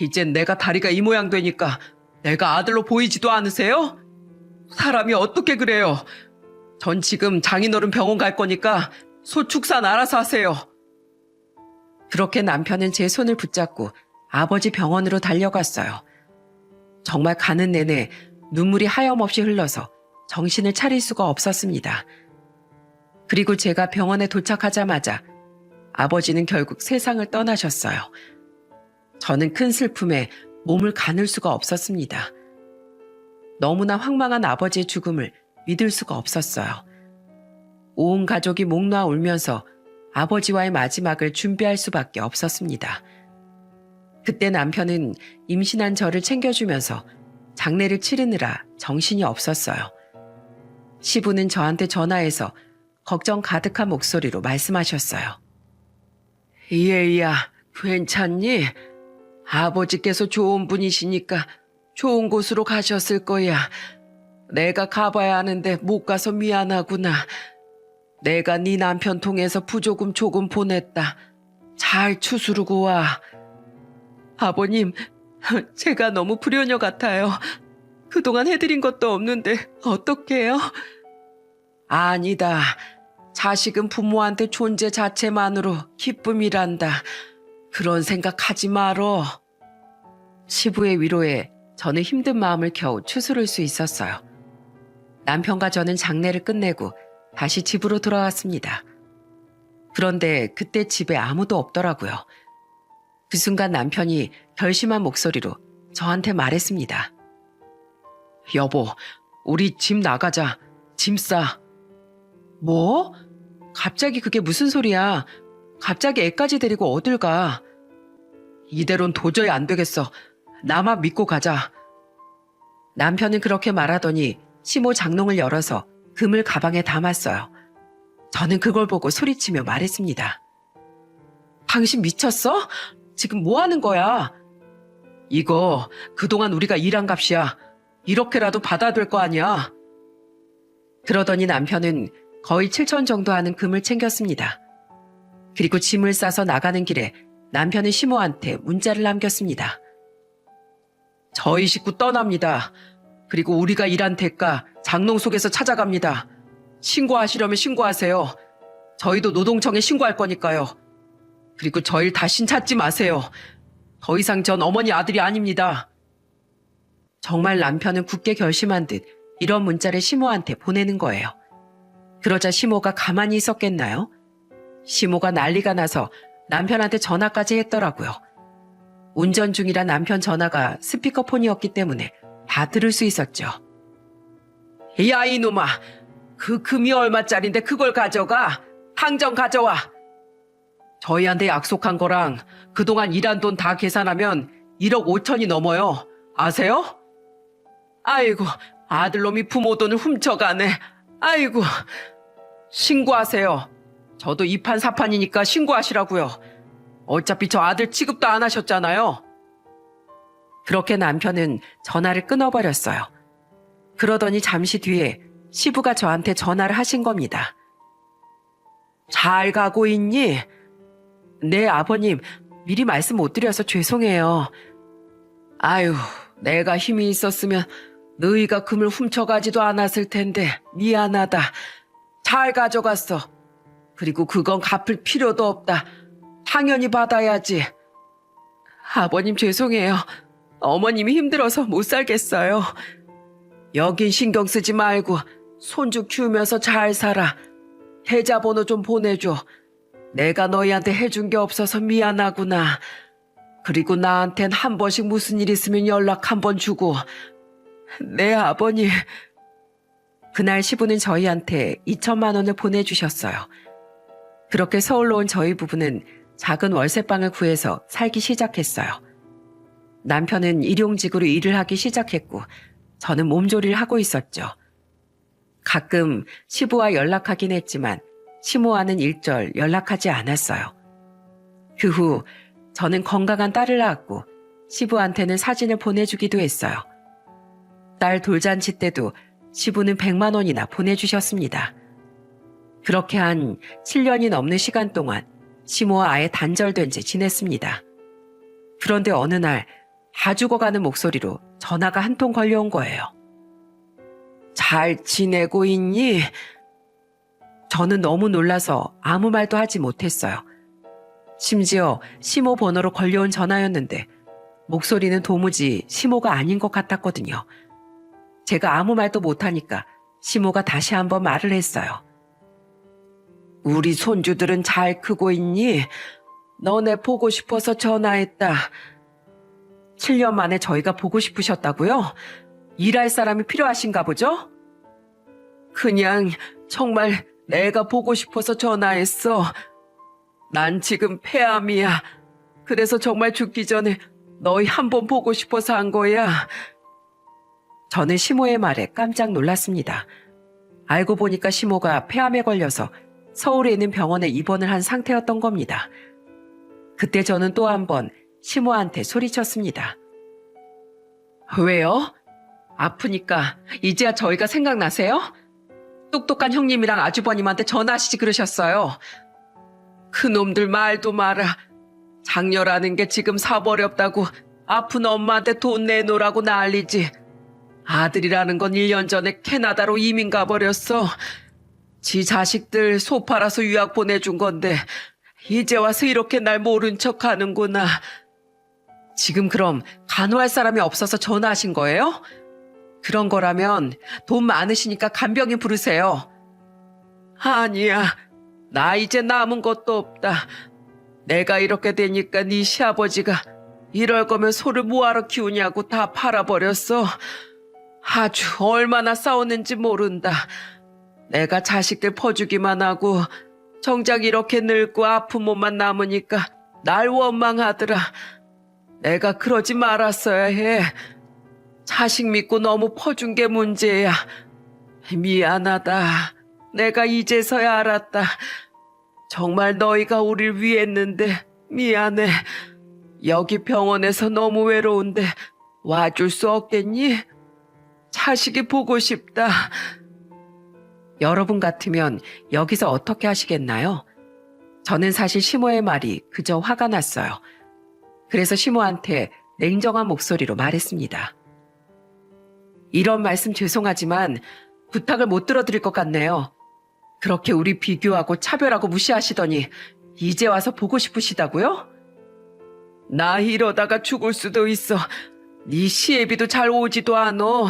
이젠 내가 다리가 이 모양 되니까 내가 아들로 보이지도 않으세요? 사람이 어떻게 그래요? 전 지금 장인어른 병원 갈 거니까 소 축사는 알아서 하세요. 그렇게 남편은 제 손을 붙잡고 아버지 병원으로 달려갔어요. 정말 가는 내내 눈물이 하염없이 흘러서 정신을 차릴 수가 없었습니다. 그리고 제가 병원에 도착하자마자 아버지는 결국 세상을 떠나셨어요. 저는 큰 슬픔에 몸을 가눌 수가 없었습니다. 너무나 황망한 아버지의 죽음을 믿을 수가 없었어요. 온 가족이 목 놓아 울면서 아버지와의 마지막을 준비할 수밖에 없었습니다. 그때 남편은 임신한 저를 챙겨주면서 장례를 치르느라 정신이 없었어요. 시부는 저한테 전화해서 걱정 가득한 목소리로 말씀하셨어요. 얘야, 괜찮니? 아버지께서 좋은 분이시니까 좋은 곳으로 가셨을 거야. 내가 가봐야 하는데 못 가서 미안하구나. 내가 네 남편 통해서 부조금 조금 보냈다. 잘 추스르고 와. 아버님, 제가 너무 불효녀 같아요. 그동안 해드린 것도 없는데 어떡해요? 아니다. 자식은 부모한테 존재 자체만으로 기쁨이란다. 그런 생각하지 말어. 시부의 위로에 저는 힘든 마음을 겨우 추스를 수 있었어요. 남편과 저는 장례를 끝내고 다시 집으로 돌아왔습니다. 그런데 그때 집에 아무도 없더라고요. 그 순간 남편이 결심한 목소리로 저한테 말했습니다. 여보, 우리 집 나가자. 짐 싸. 뭐? 갑자기 그게 무슨 소리야? 갑자기 애까지 데리고 어딜 가? 이대로는 도저히 안 되겠어. 나만 믿고 가자. 남편은 그렇게 말하더니 시모 장롱을 열어서 금을 가방에 담았어요. 저는 그걸 보고 소리치며 말했습니다. 당신 미쳤어? 지금 뭐 하는 거야? 이거 그동안 우리가 일한 값이야. 이렇게라도 받아야 될 거 아니야. 그러더니 남편은 거의 7천 정도 하는 금을 챙겼습니다. 그리고 짐을 싸서 나가는 길에 남편은 시모한테 문자를 남겼습니다. 저희 식구 떠납니다. 그리고 우리가 일한 대가 장롱 속에서 찾아갑니다. 신고하시려면 신고하세요. 저희도 노동청에 신고할 거니까요. 그리고 저희를 다신 찾지 마세요. 더 이상 전 어머니 아들이 아닙니다. 정말 남편은 굳게 결심한 듯 이런 문자를 시모한테 보내는 거예요. 그러자 시모가 가만히 있었겠나요? 시모가 난리가 나서 남편한테 전화까지 했더라고요. 운전 중이라 남편 전화가 스피커폰이었기 때문에 다 들을 수 있었죠. 야, 이놈아. 그 금이 얼마짜린데 그걸 가져가. 당장 가져와. 저희한테 약속한 거랑 그동안 일한 돈 다 계산하면 1억 5천이 넘어요. 아세요? 아이고, 아들놈이 부모 돈을 훔쳐가네. 아이고, 신고하세요. 저도 이판사판이니까 신고하시라고요. 어차피 저 아들 취급도 안 하셨잖아요. 그렇게 남편은 전화를 끊어버렸어요. 그러더니 잠시 뒤에 시부가 저한테 전화를 하신 겁니다. 잘 가고 있니? 네, 아버님. 미리 말씀 못 드려서 죄송해요. 아유, 내가 힘이 있었으면 너희가 금을 훔쳐가지도 않았을 텐데 미안하다. 잘 가져갔어. 그리고 그건 갚을 필요도 없다. 당연히 받아야지. 아버님 죄송해요. 어머님이 힘들어서 못 살겠어요. 여긴 신경 쓰지 말고 손주 키우면서 잘 살아. 계좌번호 좀 보내줘. 내가 너희한테 해준 게 없어서 미안하구나. 그리고 나한텐 한 번씩 무슨 일 있으면 연락 한 번 주고. 네, 아버님. 그날 시부는 저희한테 2천만 원을 보내주셨어요. 그렇게 서울로 온 저희 부부는 작은 월세방을 구해서 살기 시작했어요. 남편은 일용직으로 일을 하기 시작했고 저는 몸조리를 하고 있었죠. 가끔 시부와 연락하긴 했지만 시모와는 일절 연락하지 않았어요. 그 후 저는 건강한 딸을 낳았고 시부한테는 사진을 보내주기도 했어요. 딸 돌잔치 때도 시부는 100만 원이나 보내주셨습니다. 그렇게 한 7년이 넘는 시간 동안 시모와 아예 단절된 채 지냈습니다. 그런데 어느 날 다 죽어가는 목소리로 전화가 한 통 걸려온 거예요. 잘 지내고 있니? 저는 너무 놀라서 아무 말도 하지 못했어요. 심지어 시모 번호로 걸려온 전화였는데 목소리는 도무지 시모가 아닌 것 같았거든요. 제가 아무 말도 못하니까 시모가 다시 한번 말을 했어요. 우리 손주들은 잘 크고 있니? 너네 보고 싶어서 전화했다. 7년 만에 저희가 보고 싶으셨다고요? 일할 사람이 필요하신가 보죠? 그냥 정말 내가 보고 싶어서 전화했어. 난 지금 폐암이야. 그래서 정말 죽기 전에 너희 한번 보고 싶어서 한 거야. 저는 시모의 말에 깜짝 놀랐습니다. 알고 보니까 시모가 폐암에 걸려서 서울에 있는 병원에 입원을 한 상태였던 겁니다. 그때 저는 또 한 번 시모한테 소리쳤습니다. 왜요? 아프니까 이제야 저희가 생각나세요? 똑똑한 형님이랑 아주버님한테 전화하시지 그러셨어요. 그놈들 말도 마라. 장녀라는 게 지금 사버렸다고 아픈 엄마한테 돈 내놓으라고 난리지. 아들이라는 건 1년 전에 캐나다로 이민 가버렸어. 지 자식들 소 팔아서 유학 보내준 건데 이제 와서 이렇게 날 모른 척 하는구나. 지금 그럼 간호할 사람이 없어서 전화하신 거예요? 그런 거라면 돈 많으시니까 간병인 부르세요. 아니야. 나 이제 남은 것도 없다. 내가 이렇게 되니까 네 시아버지가 이럴 거면 소를 뭐하러 키우냐고 다 팔아버렸어. 아주 얼마나 싸웠는지 모른다. 내가 자식들 퍼주기만 하고 정작 이렇게 늙고 아픈 몸만 남으니까 날 원망하더라. 내가 그러지 말았어야 해. 자식 믿고 너무 퍼준 게 문제야. 미안하다. 내가 이제서야 알았다. 정말 너희가 우릴 위했는데 미안해. 여기 병원에서 너무 외로운데 와줄 수 없겠니? 자식이 보고 싶다. 여러분 같으면 여기서 어떻게 하시겠나요? 저는 사실 시모의 말이 그저 화가 났어요. 그래서 시모한테 냉정한 목소리로 말했습니다. 이런 말씀 죄송하지만 부탁을 못 들어드릴 것 같네요. 그렇게 우리 비교하고 차별하고 무시하시더니 이제 와서 보고 싶으시다고요? 나 이러다가 죽을 수도 있어. 네 시애비도 잘 오지도 않어.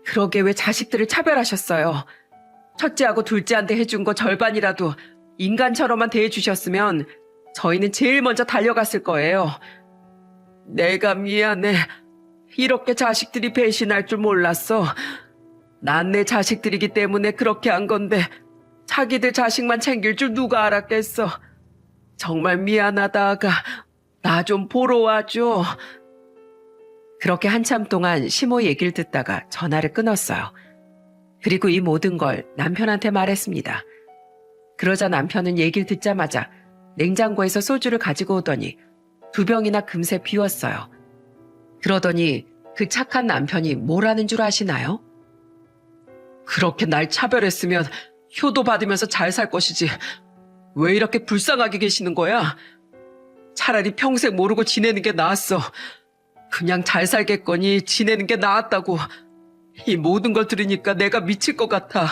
그러게 왜 자식들을 차별하셨어요? 첫째하고 둘째한테 해준 거 절반이라도 인간처럼만 대해주셨으면 저희는 제일 먼저 달려갔을 거예요. 내가 미안해. 이렇게 자식들이 배신할 줄 몰랐어. 난 내 자식들이기 때문에 그렇게 한 건데 자기들 자식만 챙길 줄 누가 알았겠어. 정말 미안하다 아가. 나 좀 보러 와줘. 그렇게 한참 동안 시모 얘기를 듣다가 전화를 끊었어요. 그리고 이 모든 걸 남편한테 말했습니다. 그러자 남편은 얘기를 듣자마자 냉장고에서 소주를 가지고 오더니 2병이나 금세 비웠어요. 그러더니 그 착한 남편이 뭐라는 줄 아시나요? 그렇게 날 차별했으면 효도 받으면서 잘 살 것이지. 왜 이렇게 불쌍하게 계시는 거야? 차라리 평생 모르고 지내는 게 나았어. 그냥 잘 살겠거니 지내는 게 나았다고. 이 모든 걸 들으니까 내가 미칠 것 같아.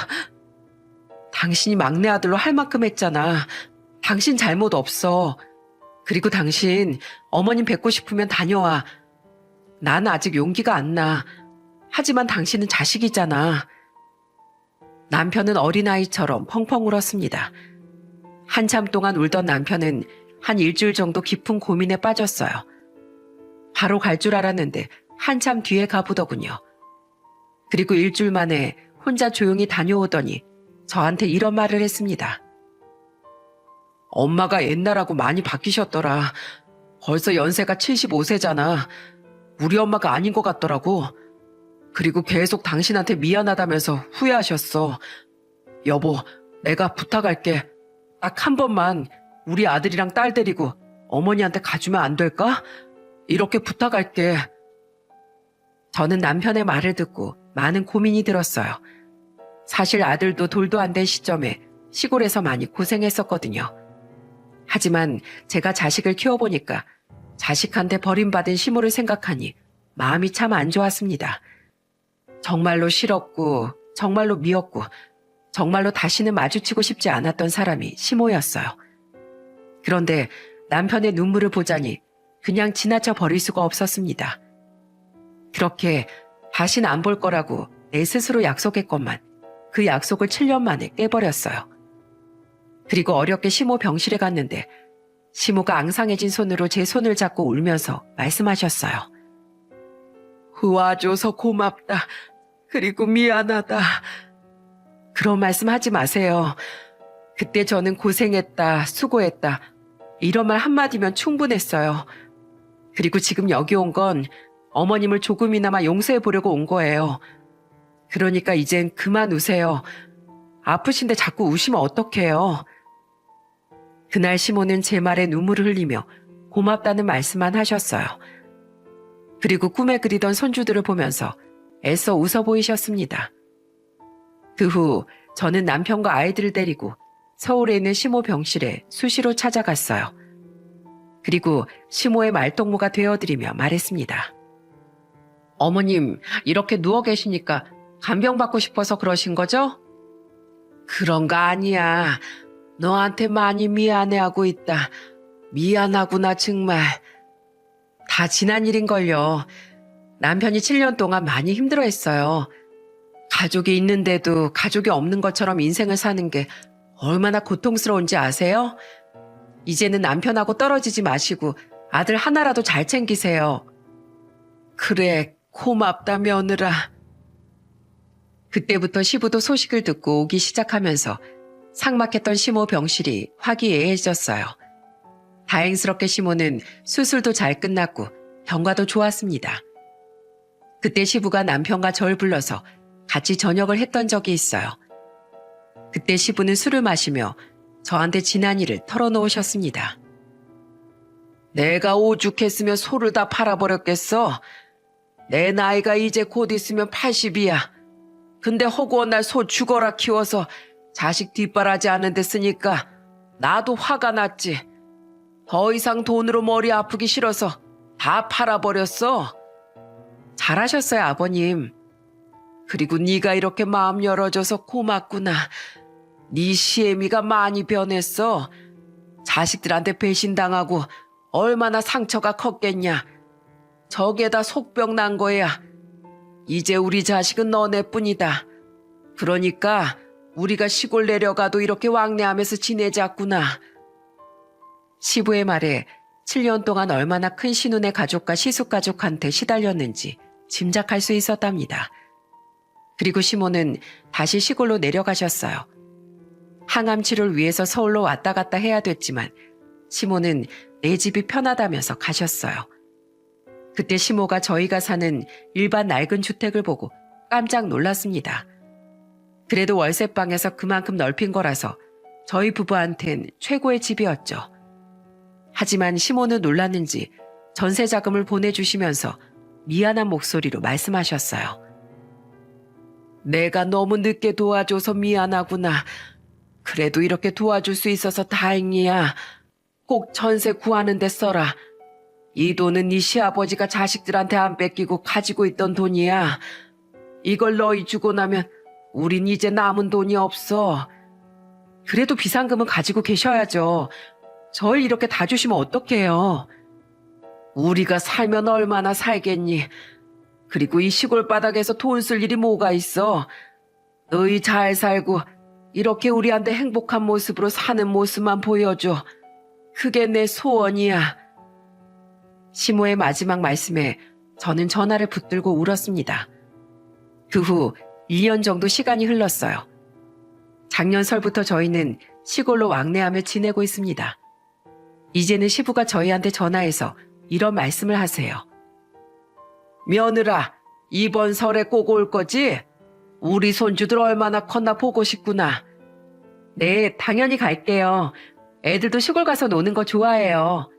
당신이 막내 아들로 할 만큼 했잖아. 당신 잘못 없어. 그리고 당신 어머님 뵙고 싶으면 다녀와. 난 아직 용기가 안 나. 하지만 당신은 자식이잖아. 남편은 어린아이처럼 펑펑 울었습니다. 한참 동안 울던 남편은 한 일주일 정도 깊은 고민에 빠졌어요. 바로 갈 줄 알았는데 한참 뒤에 가보더군요. 그리고 일주일 만에 혼자 조용히 다녀오더니 저한테 이런 말을 했습니다. 엄마가 옛날하고 많이 바뀌셨더라. 벌써 연세가 75세잖아. 우리 엄마가 아닌 것 같더라고. 그리고 계속 당신한테 미안하다면서 후회하셨어. 여보, 내가 부탁할게. 딱 한 번만 우리 아들이랑 딸 데리고 어머니한테 가주면 안 될까? 이렇게 부탁할게. 저는 남편의 말을 듣고 많은 고민이 들었어요. 사실 아들도 돌도 안 된 시점에 시골에서 많이 고생했었거든요. 하지만 제가 자식을 키워보니까 자식한테 버림받은 시모를 생각하니 마음이 참 안 좋았습니다. 정말로 싫었고 정말로 미웠고 정말로 다시는 마주치고 싶지 않았던 사람이 시모였어요. 그런데 남편의 눈물을 보자니 그냥 지나쳐 버릴 수가 없었습니다. 그렇게 다시는 안 볼 거라고 내 스스로 약속했건만 그 약속을 7년 만에 깨버렸어요. 그리고 어렵게 시모 병실에 갔는데 시모가 앙상해진 손으로 제 손을 잡고 울면서 말씀하셨어요. 와줘서 고맙다. 그리고 미안하다. 그런 말씀 하지 마세요. 그때 저는 고생했다, 수고했다. 이런 말 한마디면 충분했어요. 그리고 지금 여기 온 건 어머님을 조금이나마 용서해 보려고 온 거예요. 그러니까 이젠 그만 우세요. 아프신데 자꾸 우시면 어떡해요. 그날 시모는 제 말에 눈물을 흘리며 고맙다는 말씀만 하셨어요. 그리고 꿈에 그리던 손주들을 보면서 애써 웃어 보이셨습니다. 그 후 저는 남편과 아이들을 데리고 서울에 있는 시모 병실에 수시로 찾아갔어요. 그리고 시모의 말동무가 되어드리며 말했습니다. 어머님, 이렇게 누워 계시니까 간병 받고 싶어서 그러신 거죠? 그런 거 아니야. 너한테 많이 미안해하고 있다. 미안하구나 정말. 다 지난 일인걸요. 남편이 7년 동안 많이 힘들어했어요. 가족이 있는데도 가족이 없는 것처럼 인생을 사는 게 얼마나 고통스러운지 아세요? 이제는 남편하고 떨어지지 마시고 아들 하나라도 잘 챙기세요. 그래, 고맙다 며느라. 그때부터 시부도 소식을 듣고 오기 시작하면서 삭막했던 시모 병실이 화기애애해졌어요. 다행스럽게 시모는 수술도 잘 끝났고 병과도 좋았습니다. 그때 시부가 남편과 절 불러서 같이 저녁을 했던 적이 있어요. 그때 시부는 술을 마시며 저한테 지난 일을 털어놓으셨습니다. 내가 오죽했으면 소를 다 팔아버렸겠어. 내 나이가 이제 곧 있으면 80이야. 근데 허구한 날 소 죽어라 키워서 자식 뒷바라지 하는 데 쓰니까 나도 화가 났지. 더 이상 돈으로 머리 아프기 싫어서 다 팔아버렸어. 잘하셨어요, 아버님. 그리고 네가 이렇게 마음 열어줘서 고맙구나. 네 시애미가 많이 변했어. 자식들한테 배신당하고 얼마나 상처가 컸겠냐. 저게 다 속병 난 거야. 이제 우리 자식은 너네뿐이다. 그러니까 우리가 시골 내려가도 이렇게 왕래하면서 지내자꾸나. 시부의 말에 7년 동안 얼마나 큰 신혼의 가족과 시숙가족한테 시달렸는지 짐작할 수 있었답니다. 그리고 시모는 다시 시골로 내려가셨어요. 항암 치료를 위해서 서울로 왔다 갔다 해야 됐지만 시모는 내 집이 편하다면서 가셨어요. 그때 시모가 저희가 사는 일반 낡은 주택을 보고 깜짝 놀랐습니다. 그래도 월세방에서 그만큼 넓힌 거라서 저희 부부한텐 최고의 집이었죠. 하지만 시모는 놀랐는지 전세 자금을 보내주시면서 미안한 목소리로 말씀하셨어요. 내가 너무 늦게 도와줘서 미안하구나. 그래도 이렇게 도와줄 수 있어서 다행이야. 꼭 전세 구하는 데 써라. 이 돈은 네 시아버지가 자식들한테 안 뺏기고 가지고 있던 돈이야. 이걸 너희 주고 나면 우린 이제 남은 돈이 없어. 그래도 비상금은 가지고 계셔야죠. 절 이렇게 다 주시면 어떡해요. 우리가 살면 얼마나 살겠니. 그리고 이 시골 바닥에서 돈 쓸 일이 뭐가 있어. 너희 잘 살고 이렇게 우리한테 행복한 모습으로 사는 모습만 보여줘. 그게 내 소원이야. 시모의 마지막 말씀에 저는 전화를 붙들고 울었습니다. 그 후 2년 정도 시간이 흘렀어요. 작년 설부터 저희는 시골로 왕래하며 지내고 있습니다. 이제는 시부가 저희한테 전화해서 이런 말씀을 하세요. 며느라, 이번 설에 꼭 올 거지? 우리 손주들 얼마나 컸나 보고 싶구나. 네, 당연히 갈게요. 애들도 시골 가서 노는 거 좋아해요.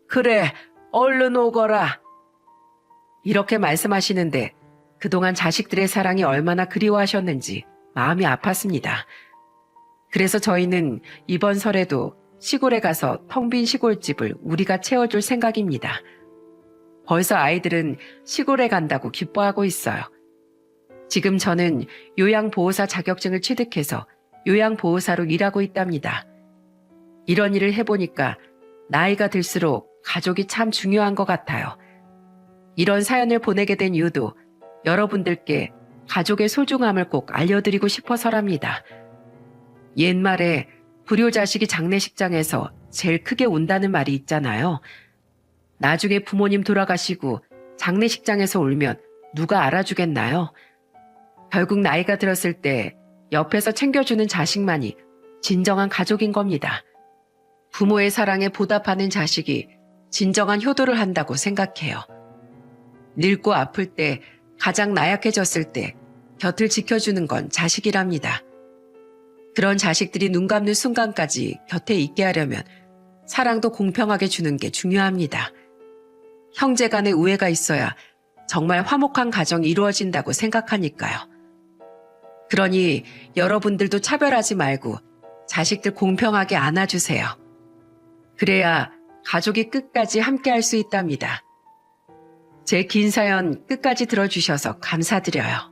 그래, 얼른 오거라. 이렇게 말씀하시는데 그동안 자식들의 사랑이 얼마나 그리워하셨는지 마음이 아팠습니다. 그래서 저희는 이번 설에도 시골에 가서 텅 빈 시골집을 우리가 채워줄 생각입니다. 벌써 아이들은 시골에 간다고 기뻐하고 있어요. 지금 저는 요양보호사 자격증을 취득해서 요양보호사로 일하고 있답니다. 이런 일을 해보니까 나이가 들수록 가족이 참 중요한 것 같아요. 이런 사연을 보내게 된 이유도 여러분들께 가족의 소중함을 꼭 알려드리고 싶어서랍니다. 옛말에 불효자식이 장례식장에서 제일 크게 운다는 말이 있잖아요. 나중에 부모님 돌아가시고 장례식장에서 울면 누가 알아주겠나요? 결국 나이가 들었을 때 옆에서 챙겨주는 자식만이 진정한 가족인 겁니다. 부모의 사랑에 보답하는 자식이 진정한 효도를 한다고 생각해요. 늙고 아플 때, 가장 나약해졌을 때 곁을 지켜주는 건 자식이랍니다. 그런 자식들이 눈 감는 순간까지 곁에 있게 하려면 사랑도 공평하게 주는 게 중요합니다. 형제 간의 우애가 있어야 정말 화목한 가정이 이루어진다고 생각하니까요. 그러니 여러분들도 차별하지 말고 자식들 공평하게 안아주세요. 그래야 가족이 끝까지 함께 할 수 있답니다. 제 긴 사연 끝까지 들어주셔서 감사드려요.